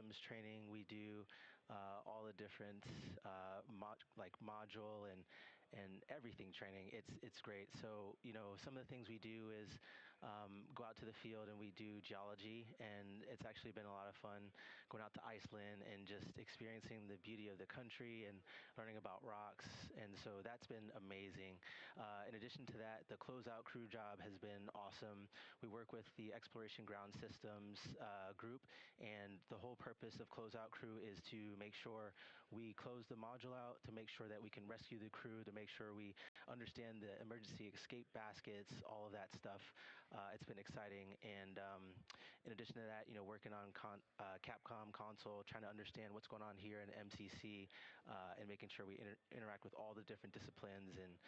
systems training. We do all the different module and everything training. It's great. So some of the things we do is go out to the field and we do geology, and it's actually been a lot of fun going out to Iceland and just experiencing the beauty of the country and learning about rocks. And so that's been amazing. In addition to that, the closeout crew job has been awesome. We work with the Exploration Ground Systems group, and the whole purpose of closeout crew is to make sure we close the module out, to make sure that we can rescue the crew, to make sure we understand the emergency escape baskets, all of that stuff. It's been exciting. And in addition to that, working on Capcom console, trying to understand what's going on here in MCC, and making sure we interact with all the different disciplines and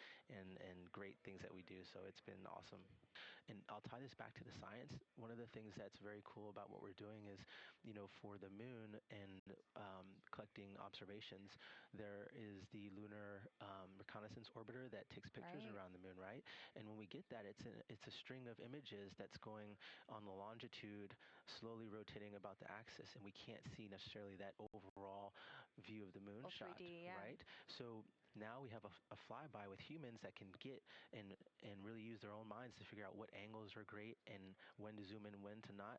great things that we do. So it's been awesome. And I'll tie this back to the science. One of the things that's very cool about what we're doing is, for the moon and collecting observations, there is the lunar reconnaissance orbiter that takes pictures around the moon, right? And when we get that, it's a string of images that's going on the longitude, slowly rotating about the axis, and we can't see necessarily that overall view of the moon shot, 3D, yeah. right? So now we have a flyby with humans that can get and really use their own minds to figure out what angles are great and when to zoom in, when to not.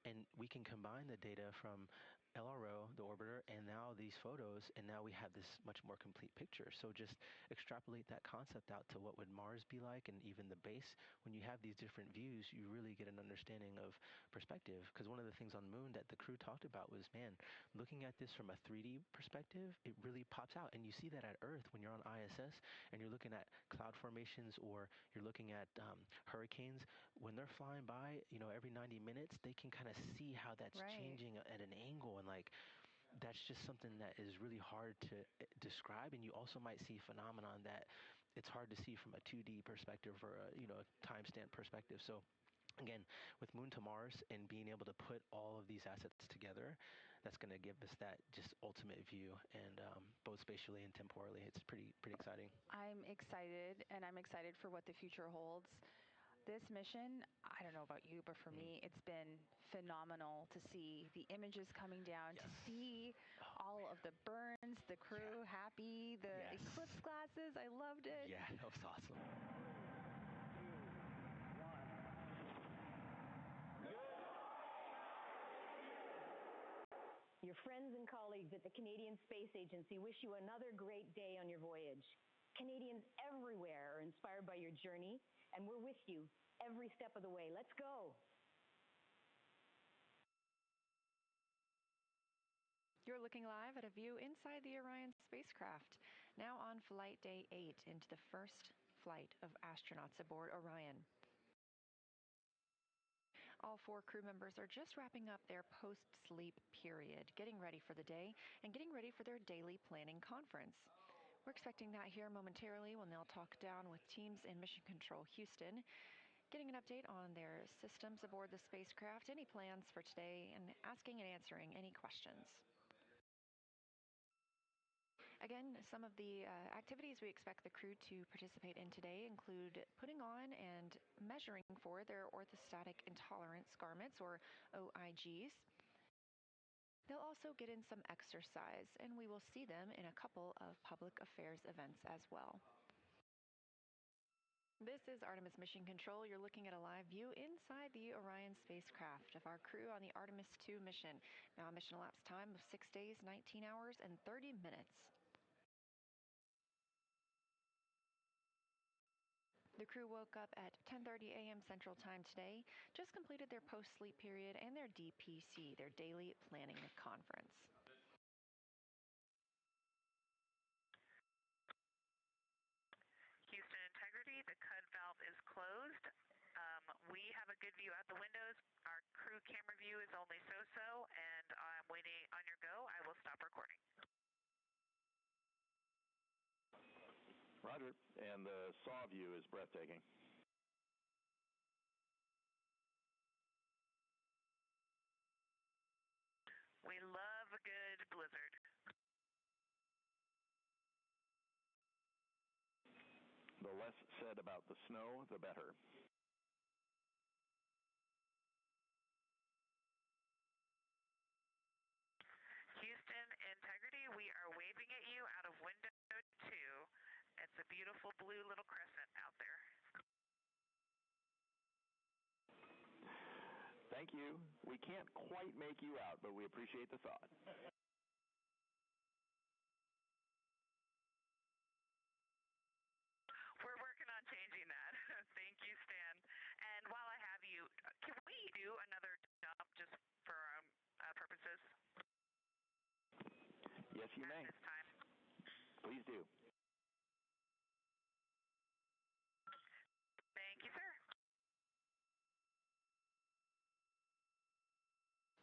And we can combine the data from LRO, the orbiter, and now these photos, and now we have this much more complete picture. So just extrapolate that concept out to what would Mars be like, and even the base. When you have these different views, you really get an understanding of perspective. Because one of the things on the moon that the crew talked about was, man, looking at this from a 3D perspective, it really pops out. And you see that at Earth when you're on ISS and you're looking at cloud formations, or you're looking at hurricanes. When they're flying by, every 90 minutes, they can kind of see how that's changing at an angle. And that's just something that is really hard to describe. And you also might see a phenomenon that it's hard to see from a 2D perspective or a timestamp perspective. So again, with Moon to Mars and being able to put all of these assets together, that's going to give us that just ultimate view, and both spatially and temporally. It's pretty exciting. I'm excited, and I'm excited for what the future holds. This mission, I don't know about you, but for me, it's been phenomenal to see the images coming down, to see all of the burns, the crew happy, the eclipse glasses. I loved it. Yeah, that was awesome. 3, 2, 1. Your friends and colleagues at the Canadian Space Agency wish you another great day on your voyage. Canadians everywhere are inspired by your journey, and we're with you every step of the way. Let's go. You're looking live at a view inside the Orion spacecraft, now on flight day 8 into the first flight of astronauts aboard Orion. All 4 crew members are just wrapping up their post-sleep period, getting ready for the day and getting ready for their daily planning conference. We're expecting that here momentarily when they'll talk down with teams in Mission Control Houston, getting an update on their systems aboard the spacecraft, any plans for today, and asking and answering any questions. Again, some of the activities we expect the crew to participate in today include putting on and measuring for their orthostatic intolerance garments, or OIGs. They'll also get in some exercise, and we will see them in a couple of public affairs events as well. This is Artemis Mission Control. You're looking at a live view inside the Orion spacecraft of our crew on the Artemis II mission. Now a mission elapsed time of 6 days, 19 hours, and 30 minutes. The crew woke up at 10:30 a.m. Central Time today, just completed their post-sleep period and their DPC, their daily planning conference. Houston Integrity, the CUD valve is closed. We have a good view out the windows. Our crew camera view is only so-so, and I'm waiting on your go. I will stop recording. Roger, and the SAW view is breathtaking. We love a good blizzard. The less said about the snow, the better. beautiful blue little crescent out there. Thank you. We can't quite make you out, but we appreciate the thought. We're working on changing that. Thank you, Stan. And while I have you, can we do another dump just for purposes? Yes, you may. At this time. Please do. Thank you, sir.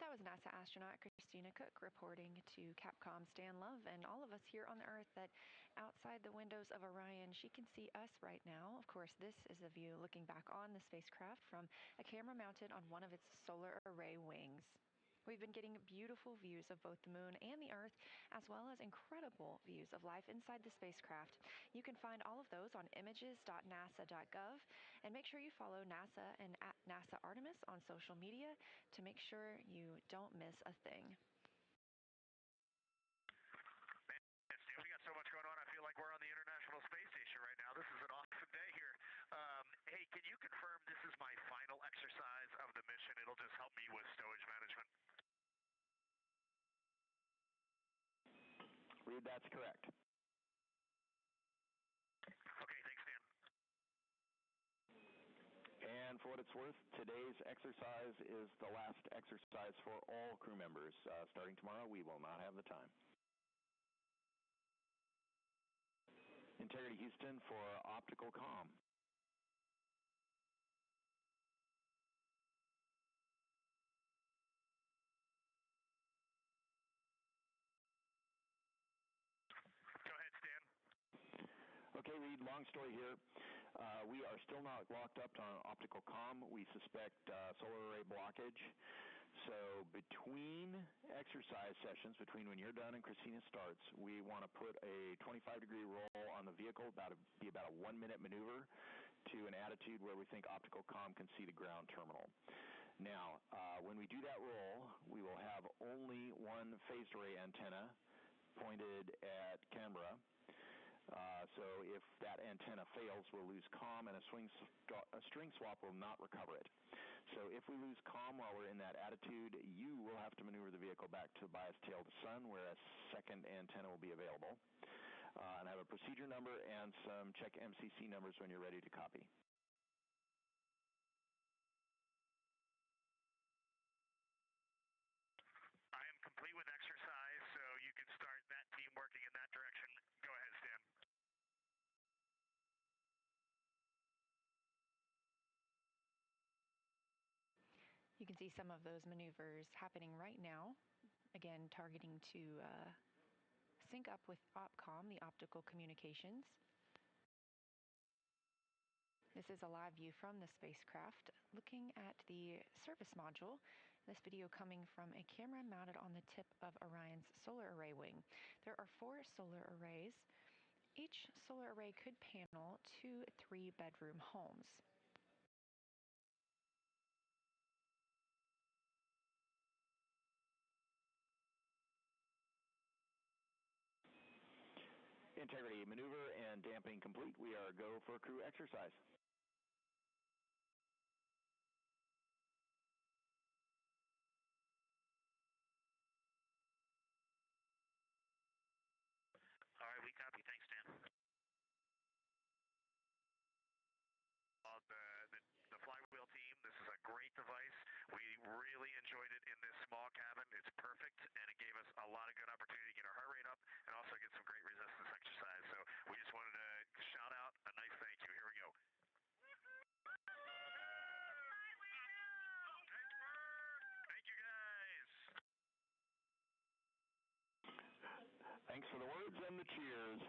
That was NASA astronaut Christina Cook reporting to Capcom Stan Love and all of us here on the Earth that outside the windows of Orion, she can see us right now. Of course, this is a view looking back on the spacecraft from a camera mounted on one of its solar array wings. We've been getting beautiful views of both the moon and the Earth, as well as incredible views of life inside the spacecraft. You can find all of those on images.nasa.gov, and make sure you follow NASA and at NASA Artemis on social media to make sure you don't miss a thing. We got so much going on. I feel like we're on the International Space Station right now. This is an awesome day here. Hey, can you confirm this is my final exercise of the mission? It'll just help me with stowage management. Reed, that's correct. Okay, thanks, Dan. And for what it's worth, today's exercise is the last exercise for all crew members. Starting tomorrow, we will not have the time. Integrity Houston for optical comm. Go ahead, Stan. Okay, Reed, long story here. We are still not locked up on optical comm. We suspect solar array blockage. So between exercise sessions, between when you're done and Christina starts, we want to put a 25-degree roll on the vehicle, be about a 1-minute maneuver to an attitude where we think optical comm can see the ground terminal. Now, when we do that roll, we will have only one phased array antenna pointed at Canberra. So if that antenna fails, we'll lose comm, and a string swap will not recover it. So if we lose comm while we're in that attitude, you will have to maneuver the vehicle back to bias tail to sun, where a second antenna will be available. And I have a procedure number and some check MCC numbers when you're ready to copy. I am complete with exercise, so you can start that team working in that direction. Go ahead, Stan. You can see some of those maneuvers happening right now. Again, targeting to sync up with OPCOM, the optical communications. This is a live view from the spacecraft, looking at the service module. This video coming from a camera mounted on the tip of Orion's solar array wing. There are 4 solar arrays. Each solar array could panel 2 3-bedroom homes. Integrity maneuver and damping complete. We are go for crew exercise. All right, we copy. Thanks, Dan. The flywheel team, this is a great device. We really enjoyed it in this small cabin. It's perfect, and it gave us a lot of good opportunity to get our heart rate up and also get some great resistance exercise. So we just wanted to shout out a nice thank you. Here we go. Thank you, guys. Thanks for the words and the cheers.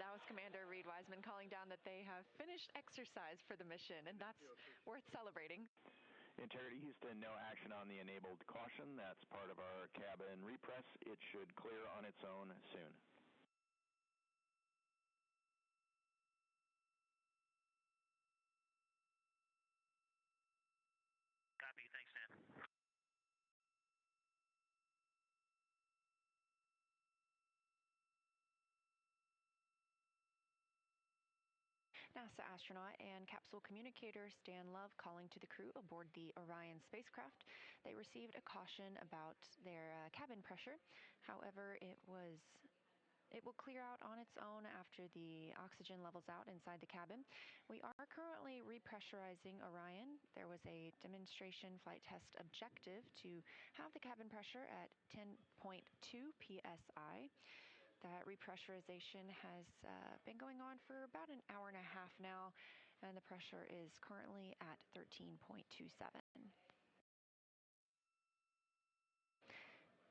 That was Commander Reed Wiseman calling down that they have finished exercise for the mission, and that's worth celebrating. Integrity Houston, no action on the enabled caution. That's part of our cabin repress. It should clear on its own soon. Copy. Thanks, Dan. NASA astronaut and capsule communicator Stan Love calling to the crew aboard the Orion spacecraft. They received a caution about their cabin pressure. However, it will clear out on its own after the oxygen levels out inside the cabin. We are currently repressurizing Orion. There was a demonstration flight test objective to have the cabin pressure at 10.2 psi. That repressurization has been going on for about an hour and a half now, and the pressure is currently at 13.27.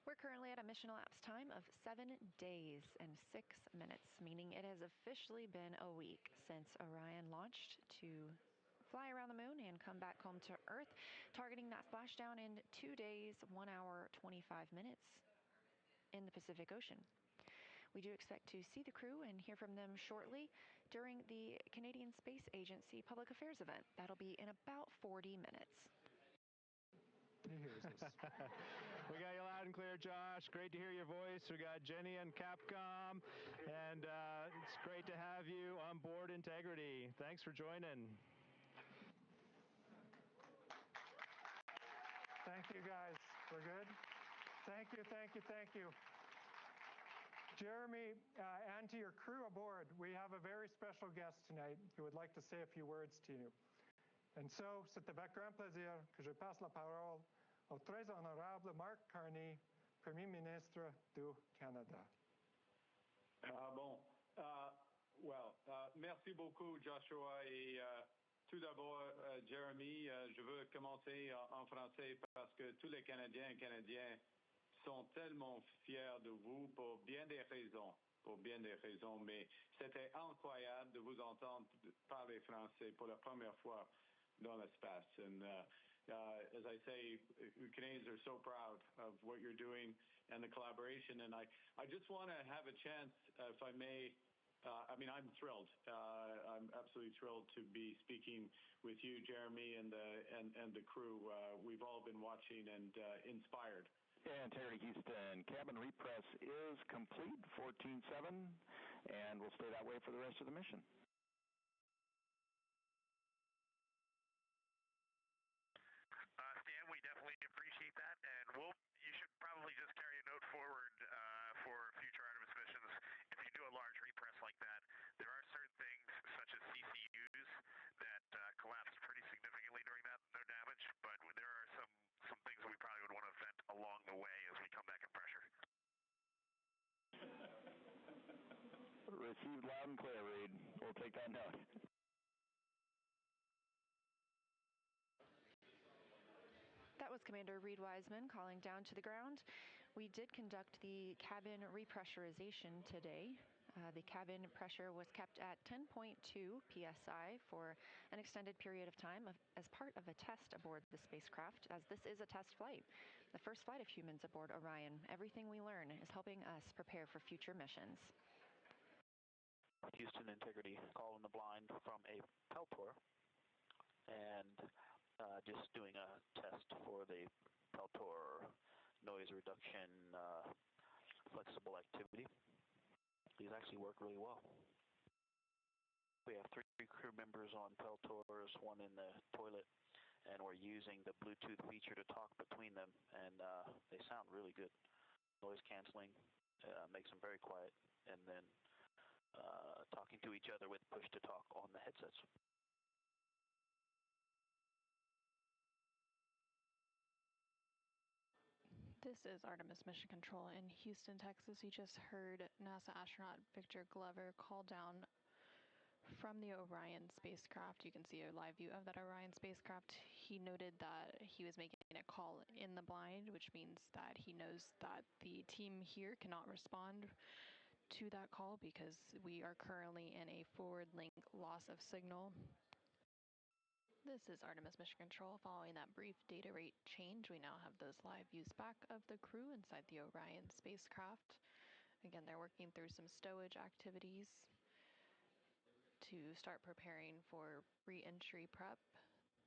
We're currently at a mission elapsed time of 7 days and 6 minutes, meaning it has officially been a week since Orion launched to fly around the moon and come back home to Earth, targeting that splashdown in 2 days, 1 hour, 25 minutes in the Pacific Ocean. We do expect to see the crew and hear from them shortly during the Canadian Space Agency Public Affairs event. That'll be in about 40 minutes. He hears us. We got you loud and clear, Josh. Great to hear your voice. We got Jenny and Capcom, and it's great to have you on board Integrity. Thanks for joining. Thank you, guys. We're good? Thank you, thank you, thank you. Jeremy, and to your crew aboard, we have a very special guest tonight who would like to say a few words to you. And so, c'est avec grand plaisir que je passe la parole au très honorable Mark Carney, Premier ministre du Canada. Merci beaucoup, Joshua. Et tout d'abord, Jeremy, je veux commencer en français parce que tous les Canadiens et Canadiennes sont tellement fiers de vous pour bien des raisons. Mais c'était incroyable de vous entendre parler français pour la première fois dans l'espace. And as I say, Canadians are so proud of what you're doing and the collaboration. And I just want to have a chance, if I may. I'm thrilled. I'm absolutely thrilled to be speaking with you, Jeremy, and the crew. We've all been watching and inspired. Yeah, Integrity Houston, cabin repress is complete, 14-7, and we'll stay that way for the rest of the mission. Stan, we definitely appreciate that, and you should probably just carry a note forward for future Artemis missions. If you do a large repress like that, there are certain things, such as CCUs, that collapse pretty significantly during that, no damage, but there are some things that we probably would want to vent along the way as we come back in pressure. Received loud and clear, Reed. We'll take that note. That was Commander Reed Wiseman calling down to the ground. We did conduct the cabin repressurization today. The cabin pressure was kept at 10.2 psi for an extended period of time as part of a test aboard the spacecraft, as this is a test flight, the first flight of humans aboard Orion. Everything we learn is helping us prepare for future missions. Houston Integrity calling the blind from a Peltor, and just doing a test for the Peltor noise reduction flexible activity. These actually work really well. We have 3 crew members on Peltors, 1 in the toilet, and we're using the Bluetooth feature to talk between them, and they sound really good. Noise canceling makes them very quiet, and then talking to each other with push to talk on the headsets. This is Artemis Mission Control in Houston, Texas. You just heard NASA astronaut Victor Glover call down from the Orion spacecraft. You can see a live view of that Orion spacecraft. He noted that he was making a call in the blind, which means that he knows that the team here cannot respond to that call because we are currently in a forward link loss of signal. This is Artemis Mission Control. Following that brief data rate change, we now have those live views back of the crew inside the Orion spacecraft. Again, they're working through some stowage activities to start preparing for re-entry prep.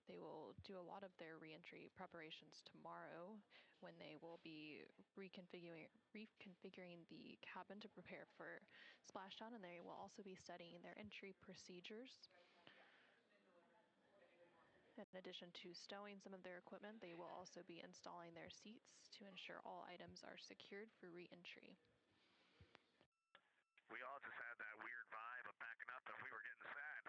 They will do a lot of their reentry preparations tomorrow when they will be reconfiguring the cabin to prepare for splashdown, and they will also be studying their entry procedures. In addition to stowing some of their equipment, they will also be installing their seats to ensure all items are secured for reentry. We all just had that weird vibe of backing up and we were getting sad.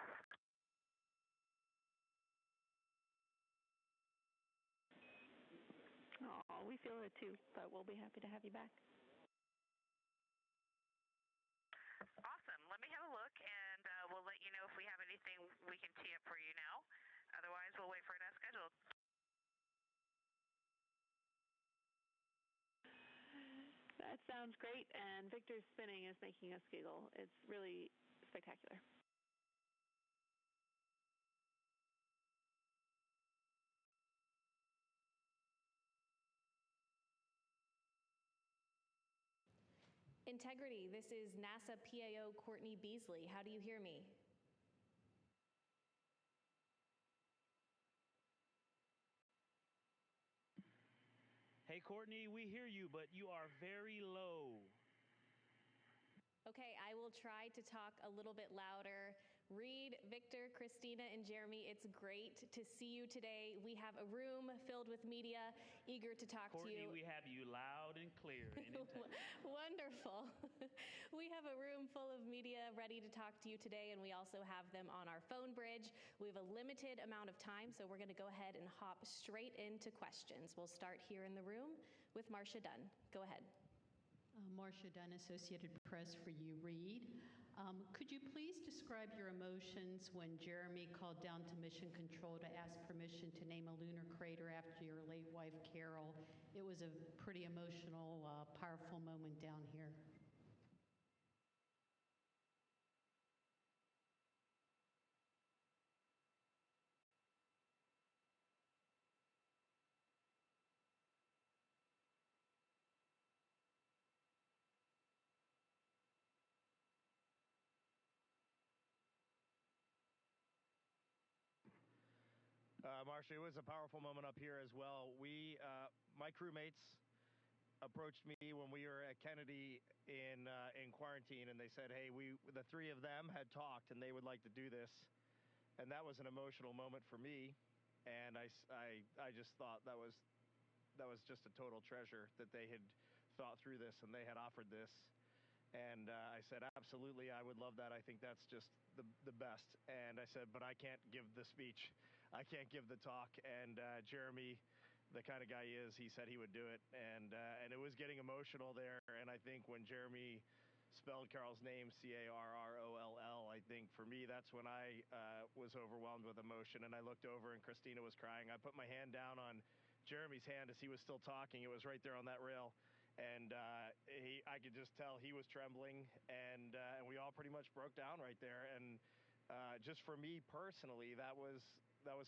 Oh, we feel it too, but we'll be happy to have you back. Awesome. Let me have a look, and we'll let you know if we have anything we can tee up for you now. Otherwise, we'll wait for it as scheduled. That sounds great, and Victor's spinning is making us giggle. It's really spectacular. Integrity, this is NASA PAO Courtney Beasley. How do you hear me? Hey, Courtney, we hear you, but you are very low. Okay, I will try to talk a little bit louder. Reed, Victor, Christina, and Jeremy, it's great to see you today. We have a room filled with media eager to talk to you. Courtney, we have you loud and clear. Wonderful. We have a room full of media ready to talk to you today, and we also have them on our phone bridge. We have a limited amount of time, so we're going to go ahead and hop straight into questions. We'll start here in the room with Marcia Dunn. Go ahead. Marcia Dunn, Associated Press for you, Reed. Could you please describe your emotions when Jeremy called down to Mission Control to ask permission to name a lunar crater after your late wife, Carol? It was a pretty emotional, powerful moment down here. Marcia, it was a powerful moment up here as well. My crewmates approached me when we were at Kennedy in quarantine, and they said, hey, the three of them had talked, and they would like to do this. And that was an emotional moment for me, and I just thought that was just a total treasure that they had thought through this, and they had offered this. And I said, absolutely, I would love that. I think that's just the best. And I said, but I can't give the speech. I can't give the talk. And Jeremy, the kind of guy he is, he said he would do it. And it was getting emotional there. And I think when Jeremy spelled Carol's name, Carroll, I think for me, that's when I was overwhelmed with emotion. And I looked over and Christina was crying. I put my hand down on Jeremy's hand as he was still talking. It was right there on that rail. And I could just tell he was trembling, and we all pretty much broke down right there. And just for me personally, that was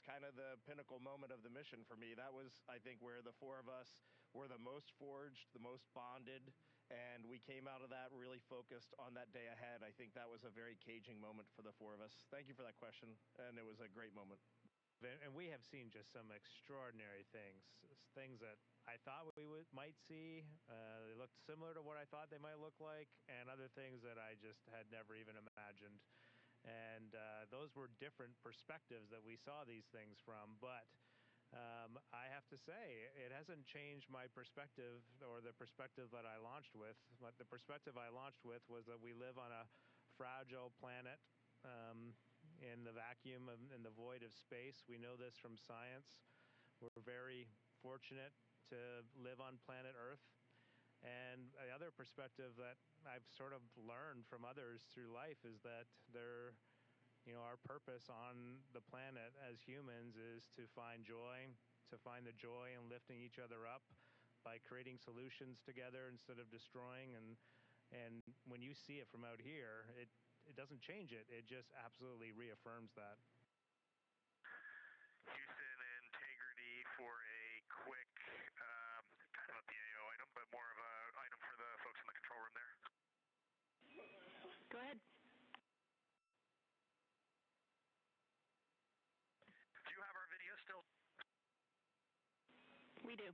kind of the pinnacle moment of the mission for me. That was, I think, where the four of us were the most forged, the most bonded, and we came out of that really focused on that day ahead. I think that was a very caging moment for the four of us. Thank you for that question, and it was a great moment. And we have seen just some extraordinary things that I thought we might see. They looked similar to what I thought they might look like, and other things that I just had never even imagined. And those were different perspectives that we saw these things from. But I have to say, it hasn't changed my perspective or the perspective that I launched with. But the perspective I launched with was that we live on a fragile planet. In the vacuum in the void of space. We know this from science. We're very fortunate to live on planet Earth. And the other perspective that I've sort of learned from others through life is that our purpose on the planet as humans is to find the joy in lifting each other up by creating solutions together instead of destroying. And when you see it from out here, it doesn't change it. It just absolutely reaffirms that. Houston, integrity for a quick, kind of a PAO item, but more of an item for the folks in the control room there. Go ahead. Do you have our video We do.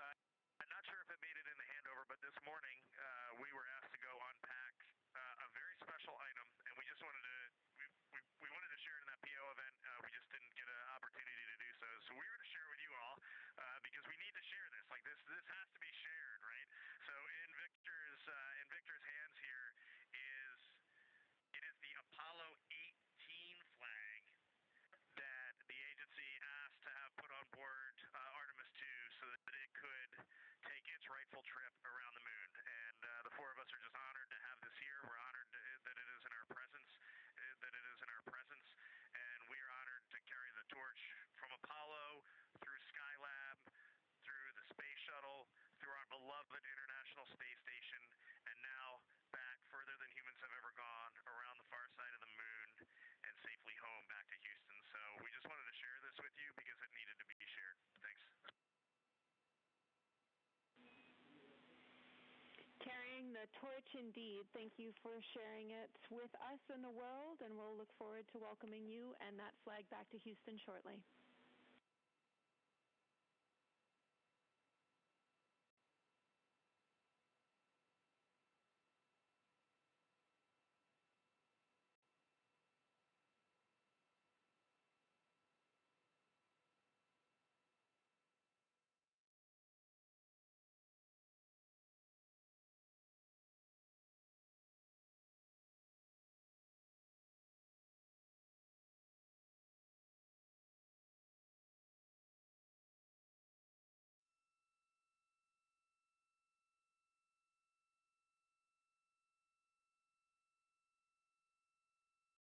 I'm not sure if it made it in the handover, but this morning we were asked to go unpack a very special item, and we just wanted to we wanted to share it in that PO event. We just didn't get an opportunity to do so. So we were to share with you all because we need to share this. Like this has to be shared, right? So in Victor's hands here is the Apollo 18 flag that the agency asked to have put on board Artemis II so that it could take its rightful trip around the moon. And the four of us are just honored to have this here. We're honored that it is in our presence, and we are honored to carry the torch from Apollo through Skylab, through the space shuttle, through our beloved International Space Station, and now back further than humans have ever gone, around the far side of the moon, and safely home back to Houston. So we just wanted to share this with you because it needed to be shared. Thanks. Carrying the torch indeed. Thank you for sharing it with us and the world, and we'll look forward to welcoming you and that flag back to Houston shortly.